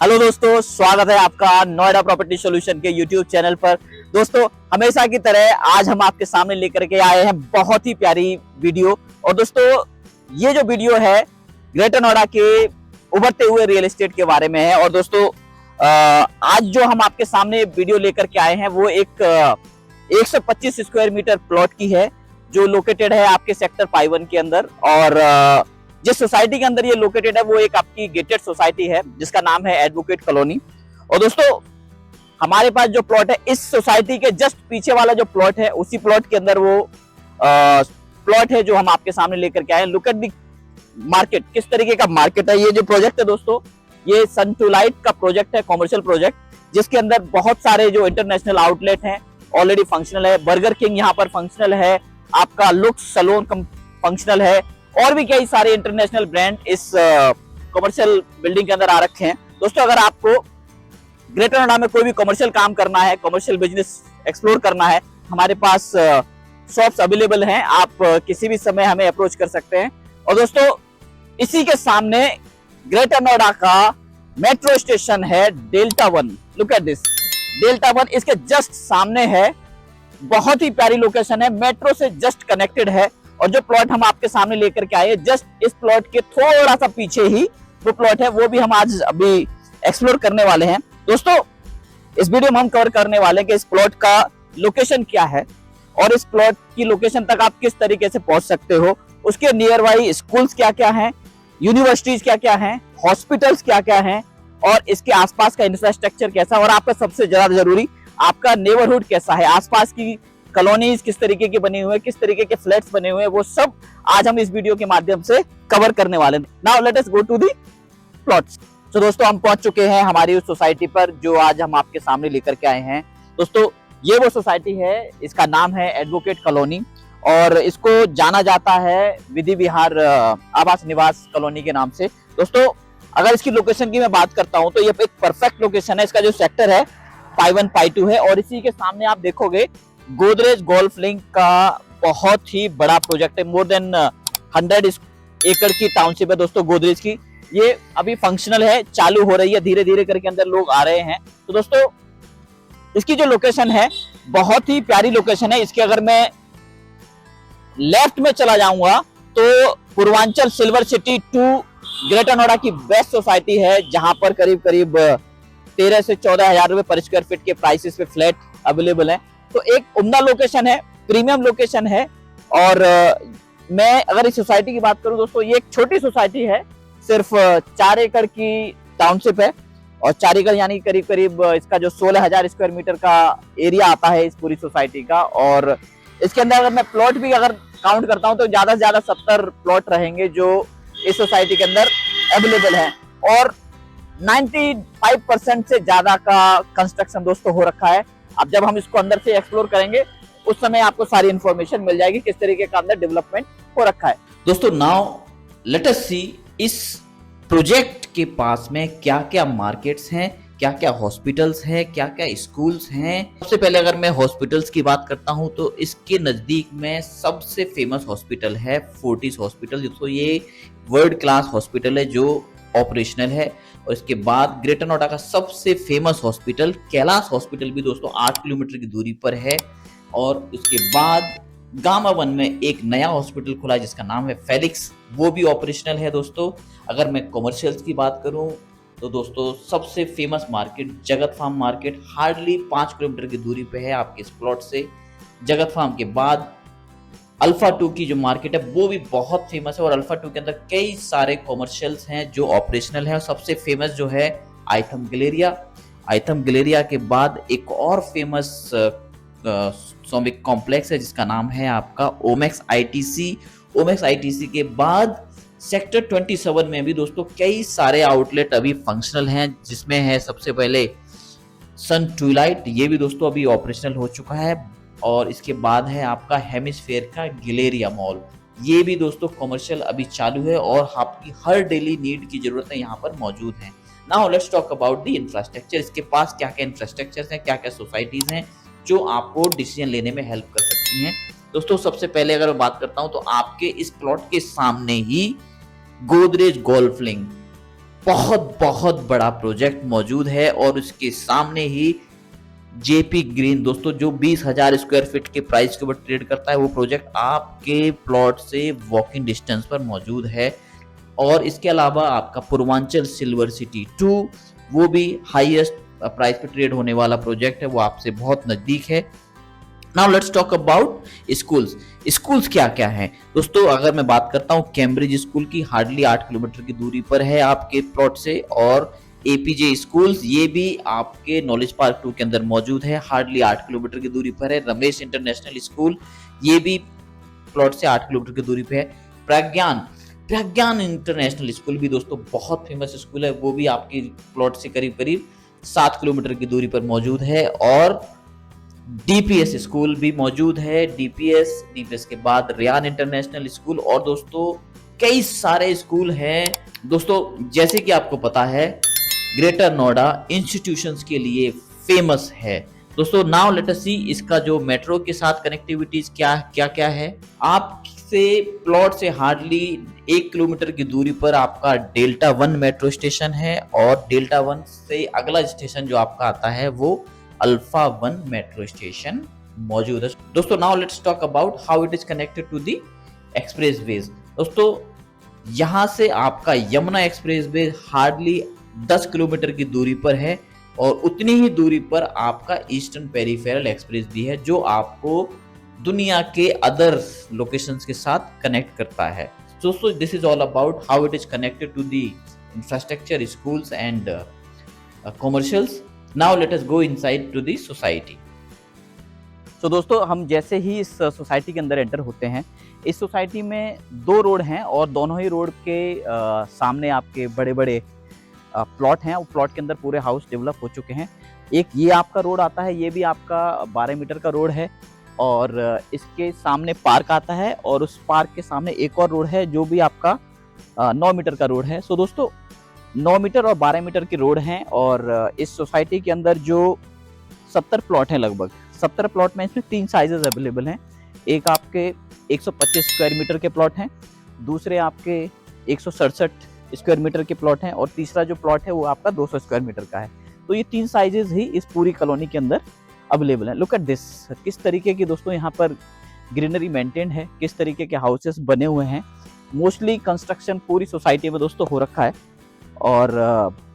Hello दोस्तों, स्वागत है आपका नोएडा प्रॉपर्टी सॉल्यूशन के यूट्यूब चैनल पर। दोस्तों, हमेशा की तरह आज हम आपके सामने लेकर के आए हैं बहुत ही प्यारी वीडियो। और दोस्तों, ये जो वीडियो है ग्रेटर नोएडा के उभरते हुए रियल एस्टेट के बारे में है। और दोस्तों, आज जो हम आपके सामने वीडियो लेकर के आए हैं वो एक 125 स्क्वायर मीटर प्लॉट की है, जो लोकेटेड है आपके सेक्टर 5-1 के अंदर। और जिस सोसाइटी के अंदर ये लोकेटेड है वो एक आपकी गेटेड सोसाइटी है जिसका नाम है एडवोकेट कॉलोनी। और दोस्तों, हमारे पास जो प्लॉट है इस सोसाइटी के जस्ट पीछे वाला जो प्लॉट है उसी प्लॉट के अंदर वो प्लॉट है जो हम आपके सामने लेकर के आए हैं। लुक एट दी मार्केट, किस तरीके का मार्केट है। ये जो प्रोजेक्ट है दोस्तों, ये सन टू लाइट का प्रोजेक्ट है, कॉमर्शियल प्रोजेक्ट, जिसके अंदर बहुत सारे जो इंटरनेशनल आउटलेट हैं ऑलरेडी फंक्शनल है। बर्गर किंग यहाँ पर फंक्शनल है, आपका लुक्स सैलून फंक्शनल है, और भी कई सारे इंटरनेशनल ब्रांड इस कमर्शियल बिल्डिंग के अंदर आ रखे हैं। दोस्तों, अगर आपको ग्रेटर नोएडा में कोई भी कमर्शियल काम करना है, कमर्शियल बिजनेस एक्सप्लोर करना है, हमारे पास शॉप्स अवेलेबल हैं। आप किसी भी समय हमें अप्रोच कर सकते हैं। और दोस्तों, इसी के सामने ग्रेटर नोएडा का मेट्रो स्टेशन है delta 1। Look at this, delta 1 इसके जस्ट सामने है। बहुत ही प्यारी लोकेशन है, मेट्रो से जस्ट कनेक्टेड है। और जो प्लॉट हम आपके सामने लेकर के आए, जस्ट इस प्लॉट के थोड़ा सा पीछे ही वो प्लॉट है, वो भी हम आज अभी एक्सप्लोर करने वाले हैं। दोस्तों, इस वीडियो में हम कवर करने वाले हैं कि इस प्लॉट का लोकेशन क्या है और इस प्लॉट की लोकेशन तक आप किस तरीके से पहुंच सकते हो, उसके नियर बाई स्कूल्स क्या क्या हैं, यूनिवर्सिटीज क्या क्या हैं, हॉस्पिटल्स क्या क्या हैं, और इसके आसपास का इंफ्रास्ट्रक्चर कैसा है, और आपका सबसे ज्यादा जरूरी आपका नेबरहुड कैसा है, आसपास की कॉलोनीज किस तरीके की बनी हुई है, किस तरीके के फ्लैट्स बने हुए हैं, वो सब आज हम इस वीडियो के माध्यम से कवर करने वाले हैं। Now let us go to the plots. तो दोस्तों, हम पहुंच चुके हैं हमारी उस सोसाइटी पर जो आज हम आपके सामने लेकर के आए हैं। दोस्तों, ये वो सोसाइटी है, इसका नाम है एडवोकेट कॉलोनी, और इसको जाना जाता है विधि विहार आवास निवास कॉलोनी के नाम से। दोस्तों, अगर इसकी लोकेशन की मैं बात करता हूं तो ये एक परफेक्ट लोकेशन है। इसका जो सेक्टर है 5-1 5-2 है, और इसी के सामने आप देखोगे गोदरेज गोल्फ लिंक का बहुत ही बड़ा प्रोजेक्ट है। मोर देन 100 एकड़ की टाउनशिप है दोस्तों गोदरेज की। ये अभी फंक्शनल है, चालू हो रही है, धीरे धीरे करके अंदर लोग आ रहे हैं। तो दोस्तों, इसकी जो लोकेशन है बहुत ही प्यारी लोकेशन है। इसके अगर मैं लेफ्ट में चला जाऊंगा तो Purvanchal silver city 2 greater Noida की बेस्ट सोसाइटी है, जहां पर करीब करीब 13 से 14 हजार रुपए पर स्क्वायर फीट के प्राइसेस पे फ्लैट अवेलेबल है। तो एक उम्दा लोकेशन है, प्रीमियम लोकेशन है। और मैं अगर इस सोसाइटी की बात करूं दोस्तों, ये एक छोटी सोसाइटी है, सिर्फ 4 एकड़ की टाउनशिप है, और 4 एकड़ यानी करीब करीब इसका जो 16,000 स्क्वायर मीटर का एरिया आता है इस पूरी सोसाइटी का। और इसके अंदर अगर मैं प्लॉट भी अगर काउंट करता हूं तो ज्यादा से ज्यादा 70 प्लॉट रहेंगे जो इस सोसाइटी के अंदर अवेलेबल है। और 95% से ज्यादा का कंस्ट्रक्शन दोस्तों हो रखा है। अब जब हम इसको अंदर से एक्सप्लोर करेंगे उस समय आपको सारी इंफॉर्मेशन मिल जाएगी किस तरीके का अंदर डेवलपमेंट हो रखा है। दोस्तों, नाउ लेट अस सी इस प्रोजेक्ट के पास में क्या क्या मार्केट्स हैं, क्या क्या हॉस्पिटल्स हैं, क्या क्या स्कूल्स हैं। सबसे पहले अगर मैं हॉस्पिटल्स की बात करता हूं तो इसके नज़दीक में सबसे फेमस हॉस्पिटल है फोर्टिस हॉस्पिटल। दोस्तों, ये वर्ल्ड क्लास हॉस्पिटल है जो ऑपरेशनल है। और इसके बाद ग्रेटर नोएडा का सबसे फेमस हॉस्पिटल कैलाश हॉस्पिटल भी दोस्तों 8 किलोमीटर की दूरी पर है। और इसके बाद गामा 1 में एक नया हॉस्पिटल खुला है जिसका नाम है फेलिक्स, वो भी ऑपरेशनल है। दोस्तों, अगर मैं कॉमर्शियल्स की बात करूं तो दोस्तों सबसे फेमस मार्केट जगत फार्म मार्केट हार्डली 5 किलोमीटर की दूरी पे है आपके इस प्लॉट से। जगत फार्म के बाद अल्फा 2 की जो मार्केट है वो भी बहुत फेमस है, और अल्फा 2 के अंदर कई सारे कॉमर्शियल्स हैं जो ऑपरेशनल है। और सबसे फेमस जो है आइथम गैलेरिया। आइथम गैलेरिया के बाद एक और फेमस श्रमिक कॉम्प्लेक्स है जिसका नाम है आपका ओमेक्स आईटीसी। ओमेक्स आईटीसी के बाद सेक्टर 27 में भी दोस्तों कई सारे आउटलेट अभी फंक्शनल हैं, जिसमें है सबसे पहले सन ट्विलाइट, ये भी दोस्तों अभी ऑपरेशनल हो चुका है। और इसके बाद है आपका हेमिस्फेयर का गैलेरिया मॉल, ये भी दोस्तों कमर्शियल अभी चालू है और आपकी हर डेली नीड की जरूरतें यहाँ पर मौजूद हैं। Now let's talk about the infrastructure. इसके पास क्या क्या इंफ्रास्ट्रक्चर हैं, क्या क्या सोसाइटीज हैं जो आपको डिसीजन लेने में हेल्प कर सकती हैं। दोस्तों, सबसे पहले अगर मैं बात करता हूं तो आपके इस प्लॉट के सामने ही गोदरेज गोल्फ लिंक बहुत बहुत बड़ा प्रोजेक्ट मौजूद है और उसके सामने ही जेपी ग्रीन दोस्तों जो 20,000 स्क्वायर फीट के प्राइस के ऊपर ट्रेड करता है, वो प्रोजेक्ट आपके प्लॉट से वॉकिंग डिस्टेंस पर मौजूद है। और इसके अलावा आपका पूर्वांचल सिल्वर सिटी 2 वो भी हाईएस्ट प्राइस पे ट्रेड होने वाला प्रोजेक्ट है, वो आपसे बहुत नजदीक है। Now let's talk about schools. Schools क्या क्या हैं दोस्तों, अगर मैं बात करता हूँ कैम्ब्रिज स्कूल की, हार्डली 8 किलोमीटर की दूरी पर है आपके प्लॉट से। और एपीजे स्कूल्स ये भी आपके नॉलेज पार्क 2 के अंदर मौजूद है, हार्डली 8 किलोमीटर की दूरी पर है। रमेश इंटरनेशनल स्कूल ये भी प्लॉट से 8 किलोमीटर की दूरी पे है। प्रज्ञान प्रज्ञान इंटरनेशनल स्कूल भी दोस्तों बहुत फेमस स्कूल है, वो भी आपकी प्लॉट से करीब करीब 7 किलोमीटर की दूरी पर मौजूद है। और डीपीएस स्कूल भी मौजूद है, डीपीएस के बाद रियान इंटरनेशनल स्कूल, और दोस्तों कई सारे स्कूल हैं। दोस्तों जैसे कि आपको पता है ग्रेटर नोएडा इंस्टीट्यूशंस के लिए फेमस है। दोस्तों नाउ लेट अस सी इसका जो मेट्रो के साथ कनेक्टिविटीज क्या है। आपसे प्लॉट से हार्डली 1 किलोमीटर की दूरी पर आपका डेल्टा 1 मेट्रो स्टेशन है, और डेल्टा 1 से अगला स्टेशन जो आपका आता है वो अल्फा 1 मेट्रो स्टेशन मौजूद है। दोस्तों now let's talk about how it is connected to the expressways. दोस्तों यहाँ से आपका यमुना एक्सप्रेसवे हार्डली 10 किलोमीटर की दूरी पर है, और उतनी ही दूरी पर आपका ईस्टर्न पेरिफेरल एक्सप्रेस भी है जो आपको दुनिया के अदर लोकेशंस के साथ कनेक्ट करता है। दोस्तों this is all about how it is connected to the infrastructure, schools and commercials. Now let us go inside to the society. तो दोस्तों हम जैसे ही इस सोसाइटी के अंदर एंटर होते हैं, इस सोसाइटी में 2 रोड हैं और दोनों ही रोड के सामने आपके बड़े बड़े प्लॉट हैं। वो प्लॉट के अंदर पूरे हाउस डेवलप हो चुके हैं। एक ये आपका रोड आता है, ये भी आपका 12 मीटर का रोड है, और इसके सामने पार्क आता है, और उस पार्क के सामने एक और रोड है जो भी आपका 9 मीटर का रोड है। सो दोस्तों 9 मीटर और 12 मीटर के रोड हैं, और इस सोसाइटी के अंदर जो 70 प्लॉट हैं, लगभग 70 प्लॉट में इसमें 3 साइजेस अवेलेबल हैं। एक आपके 125 स्क्वायर मीटर के प्लॉट हैं, दूसरे आपके 167 स्क्वायर मीटर के प्लॉट हैं, और तीसरा जो प्लॉट है वो आपका 200 स्क्वायर मीटर का है। तो ये 3 साइजेस ही इस पूरी कॉलोनी के अंदर अवेलेबल हैं। लुक एट दिस, किस तरीके की दोस्तों यहाँ पर ग्रीनरी मेंटेन है, किस तरीके के हाउसेस बने हुए हैं। मोस्टली कंस्ट्रक्शन पूरी सोसाइटी में दोस्तों हो रखा है, और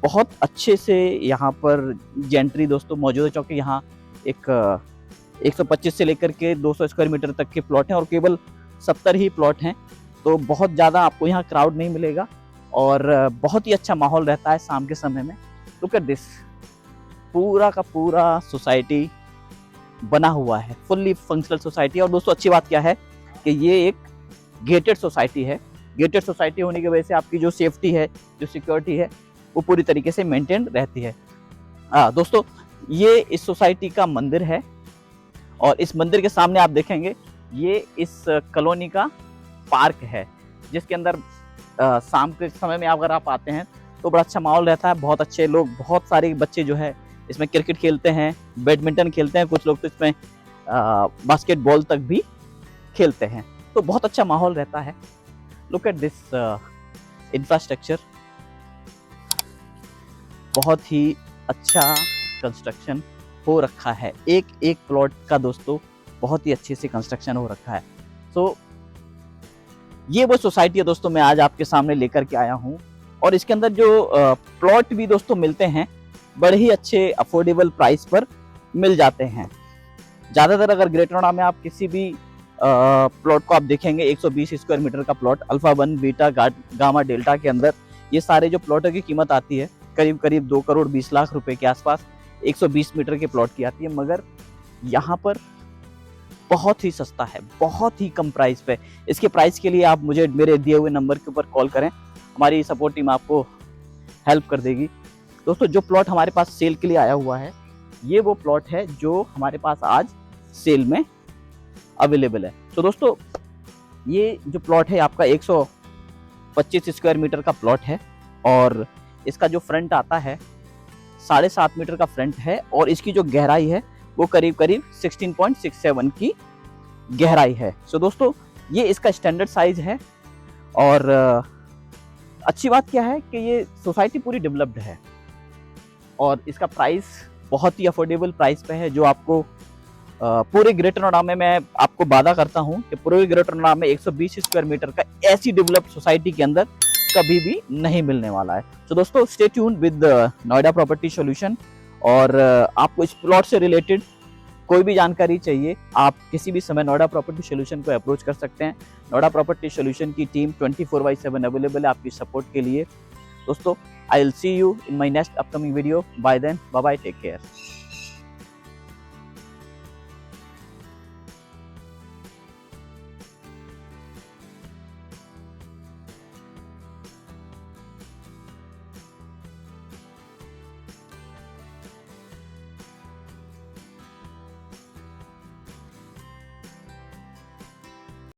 बहुत अच्छे से यहाँ पर जेंट्री दोस्तों मौजूद है, क्योंकि यहाँ एक 125 से लेकर के 200 स्क्वायर मीटर तक के प्लॉट हैं और केवल 70 ही प्लॉट हैं। तो बहुत ज़्यादा आपको यहाँ क्राउड नहीं मिलेगा, और बहुत ही अच्छा माहौल रहता है शाम के समय में। लुक एट दिस, पूरा का पूरा सोसाइटी बना हुआ है, फुल्ली फंक्शनल सोसाइटी। और दोस्तों अच्छी बात क्या है कि ये एक गेटेड सोसाइटी है। गेटेड सोसाइटी होने की वजह से आपकी जो सेफ्टी है, जो सिक्योरिटी है, वो पूरी तरीके से मेंटेन रहती है। दोस्तों ये इस सोसाइटी का मंदिर है, और इस मंदिर के सामने आप देखेंगे ये इस कॉलोनी का पार्क है, जिसके अंदर शाम के समय में अगर आप आते हैं तो बड़ा अच्छा माहौल रहता है। बहुत अच्छे लोग, बहुत सारे बच्चे जो है इसमें क्रिकेट खेलते हैं, बैडमिंटन खेलते हैं, कुछ लोग तो इसमें बास्केटबॉल तक भी खेलते हैं। तो बहुत अच्छा माहौल रहता है। लुक एट दिस इंफ्रास्ट्रक्चर, बहुत ही अच्छा कंस्ट्रक्शन हो रखा है। एक एक प्लॉट का दोस्तों बहुत ही अच्छे से कंस्ट्रक्शन हो रखा है। सो ये वो सोसाइटी है दोस्तों मैं आज आपके सामने लेकर के आया हूँ, और इसके अंदर जो प्लॉट भी दोस्तों मिलते हैं बड़े ही अच्छे अफोर्डेबल प्राइस पर मिल जाते हैं। ज़्यादातर अगर ग्रेटर नोएडा में आप किसी भी प्लॉट को आप देखेंगे 120 स्क्वायर मीटर का plot alpha 1 beta gamma delta के अंदर, ये सारे जो प्लॉटों की कीमत आती है करीब करीब 2 करोड़ 20 लाख रुपए के आसपास 120 मीटर के प्लॉट की आती है। मगर यहाँ पर बहुत ही सस्ता है, बहुत ही कम प्राइस पे। इसके प्राइस के लिए आप मुझे मेरे दिए हुए नंबर के ऊपर कॉल करें, हमारी सपोर्ट टीम आपको हेल्प कर देगी। दोस्तों जो प्लॉट हमारे पास सेल के लिए आया हुआ है, ये वो प्लॉट है जो हमारे पास आज सेल में अवेलेबल है। तो दोस्तों ये जो प्लॉट है आपका 125 स्क्वायर मीटर का प्लॉट है, और इसका जो फ्रंट आता है 7.5 मीटर का फ्रंट है, और इसकी जो गहराई है वो करीब करीब 16.67 की गहराई है। सो दोस्तों ये इसका स्टैंडर्ड साइज है, और अच्छी बात क्या है कि ये सोसाइटी पूरी डेवलप्ड है और इसका प्राइस बहुत ही अफोर्डेबल प्राइस पे है, जो आपको पूरे ग्रेटर नोएडा में, मैं आपको वादा करता हूं कि पूरे ग्रेटर नोएडा में 120 स्क्वायर मीटर का ऐसी डेवलप्ड सोसाइटी के अंदर कभी भी नहीं मिलने वाला है। तो दोस्तों stay tune with Noida property solution. और आपको इस प्लॉट से रिलेटेड कोई भी जानकारी चाहिए, आप किसी भी समय नोएडा प्रॉपर्टी सॉल्यूशन को अप्रोच कर सकते हैं। नोएडा प्रॉपर्टी सॉल्यूशन की टीम 24/7 अवेलेबल है आपकी सपोर्ट के लिए। दोस्तों, I will see you in my next upcoming video. Bye then, bye bye, take care.